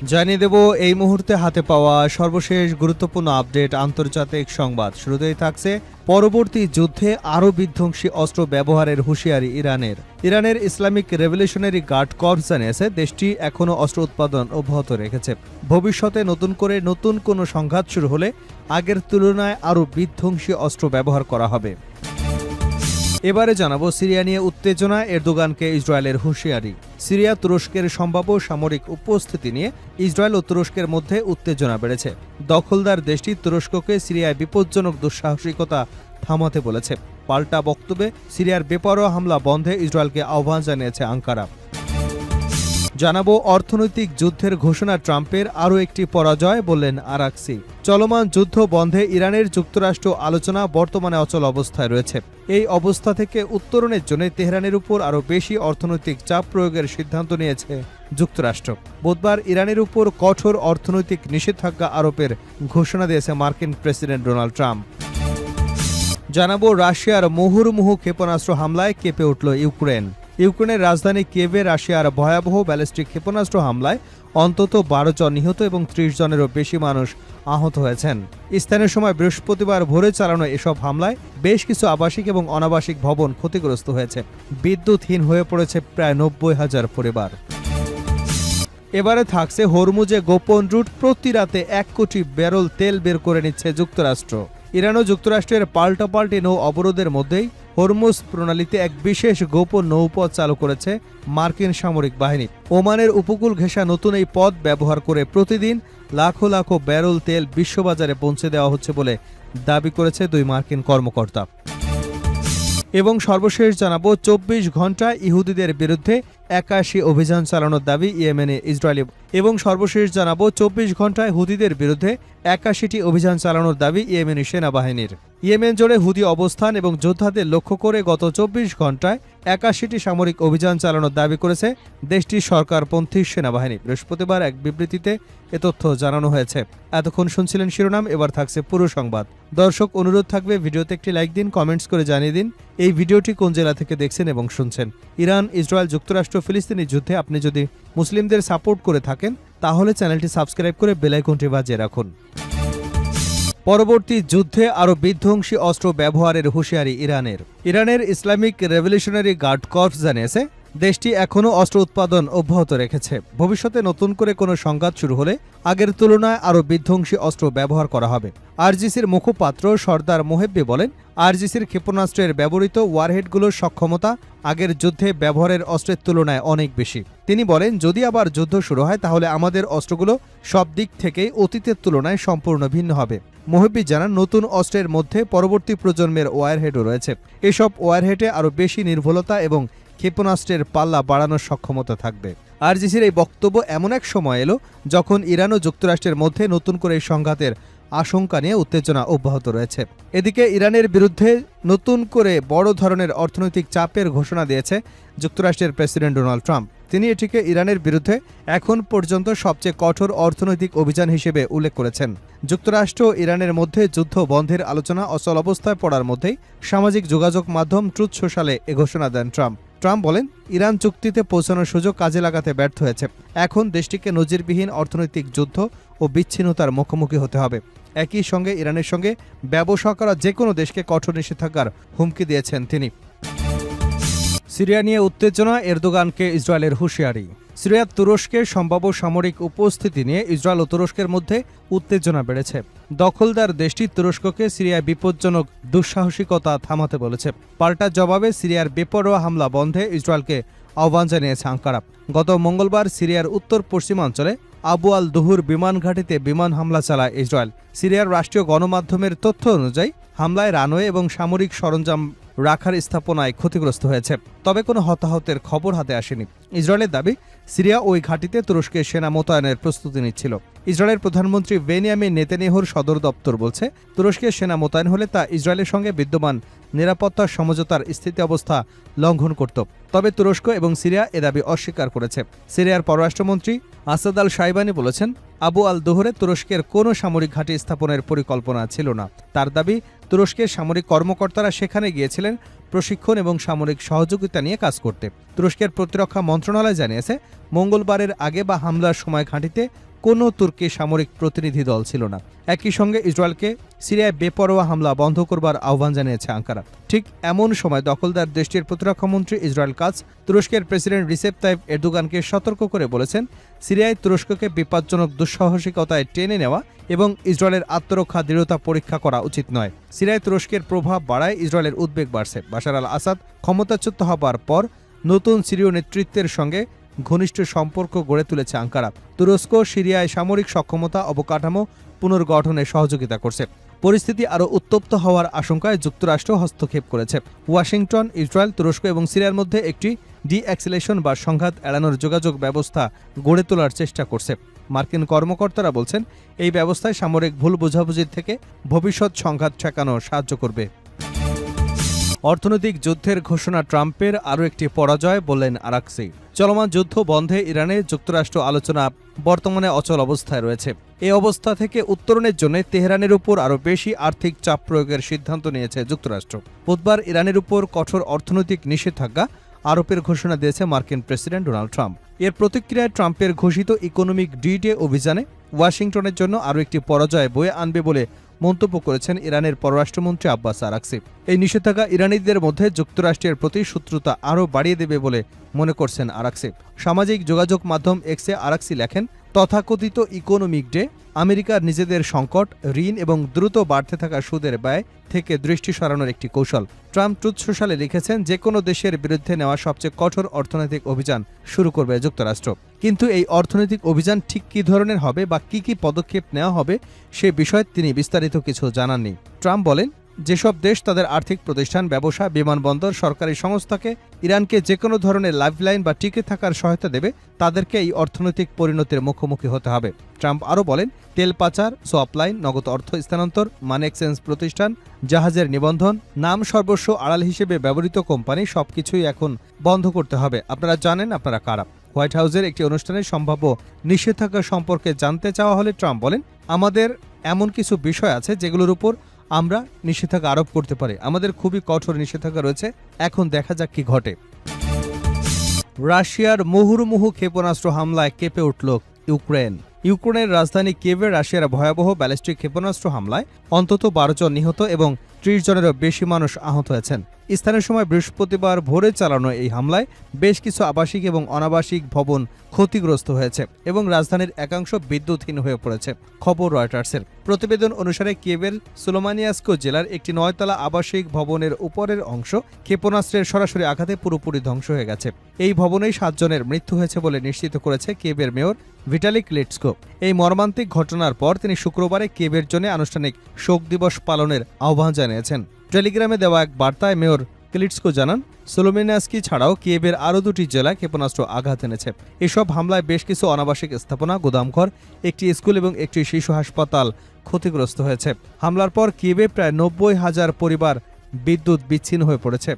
জানিয়ে দেব এই মুহূর্তে হাতে পাওয়া সর্বশেষ গুরুত্বপূর্ণ আপডেট আন্তর্জাতিক সংবাদ। শুরুতেই থাকছে পরবর্তী যুদ্ধে আরও বিধ্বংসী অস্ত্র ব্যবহারের হুঁশিয়ারি ইরানের ইসলামিক রেভলিউশনারি গার্ড কর্পস জানিয়েছে দেশটি এখনও অস্ত্র উৎপাদন অব্যাহত রেখেছে। ভবিষ্যতে নতুন কোনো সংঘাত শুরু হলে আগের তুলনায় আরও বিধ্বংসী অস্ত্র ব্যবহার করা হবে। এবারে জানাবো সিরিয়া নিয়ে উত্তেজনা, এরদোগানকে ইসরায়েলের হুঁশিয়ারি। সিরিয়া তুরস্কের সম্ভাব্য সামরিক উপস্থিতি নিয়ে ইসরায়েল ও তুরস্কের মধ্যে উত্তেজনা বেড়েছে। দখলদার দেশটি তুরস্ককে সিরিয়ায় বিপজ্জনক দুঃসাহসিকতা থামাতে বলেছে। পাল্টা বক্তব্যে সিরিয়ার বেপরোয়া হামলা বন্ধে ইসরায়েলকে আহ্বান জানিয়েছে আঙ্কারা। জানাবো অর্থনৈতিক যুদ্ধের ঘোষণা ট্রাম্পের, আরও একটি পরাজয় বললেন আরাকসি। চলমান যুদ্ধ বন্ধে ইরানের যুক্তরাষ্ট্র আলোচনা বর্তমানে অচল অবস্থায় রয়েছে। এই অবস্থা থেকে উত্তরণের জন্য তেহরানের উপর আরও বেশি অর্থনৈতিক চাপ প্রয়োগের সিদ্ধান্ত নিয়েছে যুক্তরাষ্ট্র। বুধবার ইরানের উপর কঠোর অর্থনৈতিক নিষেধাজ্ঞা আরোপের ঘোষণা দিয়েছে মার্কিন প্রেসিডেন্ট ডোনাল্ড ট্রাম্প। জানাবো রাশিয়ার মুহুর্মুহু ক্ষেপণাস্ত্র হামলায় কেঁপে উঠল ইউক্রেনের রাজধানী কিয়েভে রাশিয়ার ভয়াবহ ব্যালিস্টিক ক্ষেপণাস্ত্র হামলায় অন্তত 12 জন নিহত এবং 30 জনেরও বেশি মানুষ আহত হয়েছেন। স্থানীয় সময় বৃহস্পতিবার ভোরে চালানো এসব হামলায় বেশ কিছু আবাসিক এবং অনাবাসিক ভবন ক্ষতিগ্রস্ত হয়েছে। বিদ্যুৎহীন হয়ে পড়েছে প্রায় 90,000 পরিবার। এবারে থাকছে হরমুজে গোপন রুট, প্রতি রাতে 1 কোটি ব্যারেল তেল বের করে নিচ্ছে যুক্তরাষ্ট্র। ইরান ও যুক্তরাষ্ট্রের পাল্টাপাল্টি নৌ অবরোধের মধ্যেই হরমুজ প্রণালীতে এক বিশেষ গোপন নৌপথ চালু করেছে মার্কিন সামরিক বাহিনী। ওমানের উপকূল ঘেঁষা নতুন এই পথ ব্যবহার করে প্রতিদিন লাখো লাখো ব্যারেল তেল বিশ্ববাজারে পৌঁছে দেওয়া হচ্ছে বলে দাবি করেছে 2 মার্কিন কর্মকর্তা। এবং সর্বশেষ জানাবো 24 ঘন্টায় ইহুদিদের বিরুদ্ধে 81 অভিযান চালানোর দাবি ইয়েমেনে ইসরায়েলি। এবং সর্বশেষ জানাবো 24 ঘন্টায় হুদিদের বিরুদ্ধে 81টি অভিযান চালানোর দাবি ইয়েমেনি সেনাবাহিনীর। ইয়েমেন জুড়ে হুদি অবস্থান এবং যোদ্ধাদের লক্ষ্য করে গত 24 ঘন্টায় 81টি সামরিক অভিযান চালানোর দাবি করেছে দেশটির সরকারপন্থী সেনাবাহিনী। বৃহস্পতিবার এক বিবৃতিতে এ তথ্য জানানো হয়েছে। এতক্ষণ শুনছিলেন শিরোনাম, এবার থাকছে পুরো সংবাদ। দর্শক, অনুরোধ থাকবে ভিডিওতে একটি লাইক দিন, কমেন্টস করে জানিয়ে দিন এই ভিডিওটি কোন জেলা থেকে দেখছেন এবং শুনছেন। ইরান, ইসরায়েল, যুক্তরাষ্ট্র, ফিলিস্তিনি যুদ্ধে আপনি যদি মুসলিমদের সাপোর্ট করে থাকেন তাহলে চ্যানেলটি সাবস্ক্রাইব করে বেল আইকনটি বাজিয়ে রাখুন। পরবর্তী যুদ্ধে আরও বিধ্বংসী অস্ত্র ব্যবহারের হুঁশিয়ারি ইরানের ইসলামিক রেভলিউশনারি গার্ড কর্পস জানিয়েছে দেশটি এখনও অস্ত্র উৎপাদন অব্যাহত রেখেছে। ভবিষ্যতে নতুন করে কোনো সংঘাত শুরু হলে আগের তুলনায় আরও বিধ্বংসী অস্ত্র ব্যবহার করা হবে। আরজিসির মুখপাত্র সর্দার মোহেব্বি বলেন, আরজিসির ক্ষেপণাস্ত্রের ব্যবহৃত ওয়ারহেডগুলোর সক্ষমতা আগের যুদ্ধে ব্যবহারের অস্ত্রের তুলনায় অনেক বেশি। তিনি বলেন, যদি আবার যুদ্ধ শুরু হয় তাহলে আমাদের অস্ত্রগুলো সব দিক থেকেই অতীতের তুলনায় সম্পূর্ণ ভিন্ন হবে। মোহেব্বি জানান, নতুন অস্ত্রের মধ্যে পরবর্তী প্রজন্মের ওয়ারহেডও রয়েছে। এসব ওয়ারহেডে আরও বেশি নির্ভুলতা এবং ক্ষেপণাস্ত্রের পাল্লা বাড়ানোর সক্ষমতা থাকবে। আরজিসির এই বক্তব্য এমন এক সময় এলো যখন ইরান ও যুক্তরাষ্ট্রের মধ্যে নতুন করে এই সংঘাতের আশঙ্কা নিয়ে উত্তেজনা অব্যাহত রয়েছে। এদিকে ইরানের বিরুদ্ধে নতুন করে বড় ধরনের অর্থনৈতিক চাপের ঘোষণা দিয়েছে যুক্তরাষ্ট্রের প্রেসিডেন্ট ডোনাল্ড ট্রাম্প। তিনি এটিকে ইরানের বিরুদ্ধে এখন পর্যন্ত সবচেয়ে কঠোর অর্থনৈতিক অভিযান হিসেবে উল্লেখ করেছেন। যুক্তরাষ্ট্র ও ইরানের মধ্যে যুদ্ধ বন্ধের আলোচনা অচল অবস্থায় পড়ার মধ্যেই সামাজিক যোগাযোগ মাধ্যম ট্রুথ সোশ্যালে এ ঘোষণা দেন ট্রাম্প বলেন, ইরান চুক্তিতে পৌঁছানোর সুযোগ কাজে লাগাতে ব্যর্থ হয়েছে। এখন দেশটিকে নজিরবিহীন অর্থনৈতিক যুদ্ধ ও বিচ্ছিন্নতার মুখোমুখি হতে হবে। একই সঙ্গে ইরানের সঙ্গে ব্যবসা করা যে কোনো দেশকে কঠোর নিষেধাজ্ঞার হুমকি দিয়েছেন তিনি। সিরিয়া নিয়ে উত্তেজনা, এরদোগানকে ইসরায়েলের হুঁশিয়ারি। সিরিয়ার তুরস্কের সম্ভাব্য সামরিক উপস্থিতি নিয়ে ইসরায়েল ও তুরস্কের মধ্যে উত্তেজনা বেড়েছে। দখলদার দেশটি তুরস্ককে সিরিয়ায় বিপজ্জনক দুঃসাহসিকতা থামাতে বলেছে। পাল্টা জবাবে সিরিয়ার বেপরোয়া হামলা বন্ধে ইসরায়েলকে আহ্বান জানিয়েছে আঙ্কারা। গত মঙ্গলবার সিরিয়ার উত্তর পশ্চিমাঞ্চলে আবু আল দুহুর বিমান ঘাঁটিতে বিমান হামলা চালায় ইসরায়েল। সিরিয়ার রাষ্ট্রীয় গণমাধ্যমের তথ্য অনুযায়ী হামলায় রানওয়ে এবং সামরিক সরঞ্জাম রাখার স্থাপনায় ক্ষতিগ্রস্ত হয়েছে, তবে কোনো হতাহতের খবর হাতে আসেনি। ইসরায়েলের দাবি, সিরিয়া ওই ঘাঁটিতে তুরস্কের সেনা মোতায়েনের প্রস্তুতি নিচ্ছিল। ইসরায়েলের প্রধানমন্ত্রী বেনিয়ামিন নেতানিয়াহুর সদর দপ্তর বলছে, তুরস্কের সেনা মোতায়েন হলে তা ইসরায়েলের সঙ্গে বিদ্যমান নিরাপত্তা সমঝোতার স্থিতি অবস্থা লঙ্ঘন করত। তবে তুরস্ক এবং সিরিয়া এ দাবি অস্বীকার করেছে। সিরিয়ার পররাষ্ট্রমন্ত্রী আসাদ আল শাইবানি বলেছেন, আবু আল দুহুরে তুরস্কের কোনো সামরিক ঘাঁটি স্থাপনের পরিকল্পনা ছিল না। তার দাবি, তুরস্কের সামরিক কর্মকর্তারা সেখানে গিয়েছিলেন প্রশিক্ষণ এবং সামরিক সহযোগিতা নিয়ে কাজ করতে। তুরস্কের প্রতিরক্ষা মন্ত্রণালয় জানিয়েছে, মঙ্গলবারের আগে বা হামলার সময় ঘাঁটিতে কোনো তুর্কি সামরিক প্রতিনিধি দল ছিল না। একই সঙ্গে ইসরায়েলকে সিরিয়ায় বেপরোয়া হামলা বন্ধ করবার আহ্বান জানিয়েছে আঙ্কারা। ঠিক এমন সময় দখলদার দেশটির প্রতিরক্ষামন্ত্রী ইসরায়েল কাজ তুরস্কের প্রেসিডেন্ট রিসেপ তাইপ এরদোগানকে সতর্ক করে বলেছেন, সিরিয়ায় তুরস্ককে বিপজ্জনক দুঃসাহসিকতায় টেনে নেওয়া এবং ইসরায়েলের আত্মরক্ষা দৃঢ়তা পরীক্ষা করা উচিত নয়। সিরিয়ায় তুরস্কের প্রভাব বাড়ায় ইসরায়েলের উদ্বেগ বাড়ছে। বাশার আল আসাদ ক্ষমতাচ্যুত হবার পর নতুন সিরীয় নেতৃত্বের সঙ্গে ঘনিষ্ঠ সম্পর্ক গড়ে তুলেছে আঙ্কারা। তুরস্ক সিরিয়ায় সামরিক সক্ষমতা অবকাঠামো পুনর্গঠনে সহযোগিতা করছে। পরিস্থিতি আরও উত্তপ্ত হওয়ার আশঙ্কায় যুক্তরাষ্ট্র হস্তক্ষেপ করেছে। ওয়াশিংটন ইসরায়েল, তুরস্ক এবং সিরিয়ার মধ্যে একটি ডি-এক্সিলেশন বা সংঘাত এড়ানোর যোগাযোগ ব্যবস্থা গড়ে তোলার চেষ্টা করছে। মার্কিন কর্মকর্তারা বলছেন, এই ব্যবস্থায় সামরিক ভুল বোঝাবুঝির থেকে ভবিষ্যৎ সংঘাত ঠেকানো সাহায্য করবে। অর্থনৈতিক যুদ্ধের ঘোষণা ট্রাম্পের আরও একটি পরাজয়, বললেন আরাকসি। চলমান যুদ্ধ বন্ধে ইরানে যুক্তরাষ্ট্র আলোচনা বর্তমানে অচল অবস্থায় রয়েছে। এই অবস্থা থেকে উত্তরণের জন্য তেহরানের উপর আরও বেশি আর্থিক চাপ প্রয়োগের সিদ্ধান্ত নিয়েছে যুক্তরাষ্ট্র। বুধবার ইরানের উপর কঠোর অর্থনৈতিক নিষেধাজ্ঞা আরোপের ঘোষণা দিয়েছে মার্কিন প্রেসিডেন্ট ডোনাল্ড ট্রাম্প। এর প্রতিক্রিয়ায় ট্রাম্পের ঘোষিত ইকোনমিক ডি-ডে অভিযানে ওয়াশিংটনের জন্য আরও একটি পরাজয় বয়ে আনবে বলে মন্তব্য করেছেন ইরানের পররাষ্ট্রমন্ত্রী আব্বাস আরাকসি। এই নিষেধাজ্ঞা ইরানিদের মধ্যে যুক্তরাষ্ট্রের প্রতি শত্রুতা আরও বাড়িয়ে দেবে বলে মনে করছেন আরাকসি। সামাজিক যোগাযোগ মাধ্যম এক্সে আরাকসি লেখেন, তথাকথিত ইকোনমিক ডে আমেরিকার নিজেদের সংকট, ঋণ এবং দ্রুত বাড়তে থাকা সুদের ব্যয় থেকে দৃষ্টি সরানোর একটি কৌশল। ট্রাম্প ট্রুথ সোশ্যালে লিখেছেন, যে কোনো দেশের বিরুদ্ধে নেওয়া সবচেয়ে কঠোর অর্থনৈতিক অভিযান শুরু করবে যুক্তরাষ্ট্র। কিন্তু এই অর্থনৈতিক অভিযান ঠিক কী ধরনের হবে বা কী পদক্ষেপ নেওয়া হবে সে বিষয়ে তিনি বিস্তারিত কিছু জানাননি। ট্রাম্প বলেন, যেসব দেশ তাদের আর্থিক প্রতিষ্ঠান, ব্যবসা, বিমানবন্দর, সরকারি সংস্থাকে ইরানকে যে কোনো ধরনের লাইফলাইন বা টিকে থাকার সহায়তা দেবে, তাদেরকে এই অর্থনৈতিক পরিণতির মুখোমুখি হতে হবে। ট্রাম্প আরও বলেন, তেল পাচার, সোয়াপ লাইন, নগদ অর্থ স্থানান্তর, মানি এক্সচেঞ্জ প্রতিষ্ঠান, জাহাজের নিবন্ধন, নাম সর্বস্ব আড়াল হিসেবে ব্যবহৃত কোম্পানি সবকিছুই এখন বন্ধ করতে হবে। আপনারা জানেন আপনারা কারা। হোয়াইট হাউসের একটি অনুষ্ঠানে সম্ভাব্য নিষেধাজ্ঞা সম্পর্কে জানতে চাওয়া হলে ট্রাম্প বলেন, আমাদের এমন কিছু বিষয় আছে যেগুলোর উপর আমরা নিষেধাজ্ঞা আরোপ করতে পারি। আমাদের খুবই কঠোর নিষেধাজ্ঞা রয়েছে। এখন দেখা যাক কি ঘটে। রাশিয়ার মুহুর্মুহু ক্ষেপণাস্ত্র হামলায় কেঁপে উঠল ইউক্রেন। ইউক্রেনের রাজধানী কিয়েভে রাশিয়ার ভয়াবহ ব্যালিস্টিক ক্ষেপণাস্ত্র হামলায় অন্তত 12 জন নিহত এবং 30 জনেরও বেশি মানুষ আহত হয়েছেন। স্থানীয় সময় বৃহস্পতিবার ভোরে চালানো এই হামলায় বেশ কিছু আবাসিক এবং অনাবাসিক ভবন ক্ষতিগ্রস্ত হয়েছে এবং রাজধানীর একাংশ বিদ্যুৎহীন হয়ে পড়েছে। খবর রয়টার্সের। প্রতিবেদন অনুসারে কিয়েভের সুলোমানিয়াস্ক জেলার একটি 9তলা আবাসিক ভবনের উপরের অংশ ক্ষেপণাস্ত্রের সরাসরি আঘাতে পুরোপুরি ধ্বংস হয়ে গেছে। এই ভবনেই 7 জনের মৃত্যু হয়েছে বলে নিশ্চিত করেছে কিয়েভের মেয়র ভিটালি ক্লিটস্কো। এই মর্মান্তিক ঘটনার পর তিনি শুক্রবারে কিয়েভের জন্য আনুষ্ঠানিক শোক দিবস পালনের আহ্বান জানিয়েছেন। টেলিগ্রামে দেওয়া এক বার্তায় মেয়র ক্লিটস্কো জানান, সোলোমিনাস্কি ছাড়াও কিয়েভের আরও 2টি জেলায় ক্ষেপণাস্ত্র আঘাত এনেছে। এসব হামলায় বেশ কিছু অনাবাসিক স্থাপনা, গোদামঘর, একটি স্কুল এবং একটি শিশু হাসপাতাল ক্ষতিগ্রস্ত হয়েছে। হামলার পর কিয়েভে প্রায় 90,000 পরিবার বিদ্যুৎ বিচ্ছিন্ন হয়ে পড়েছে।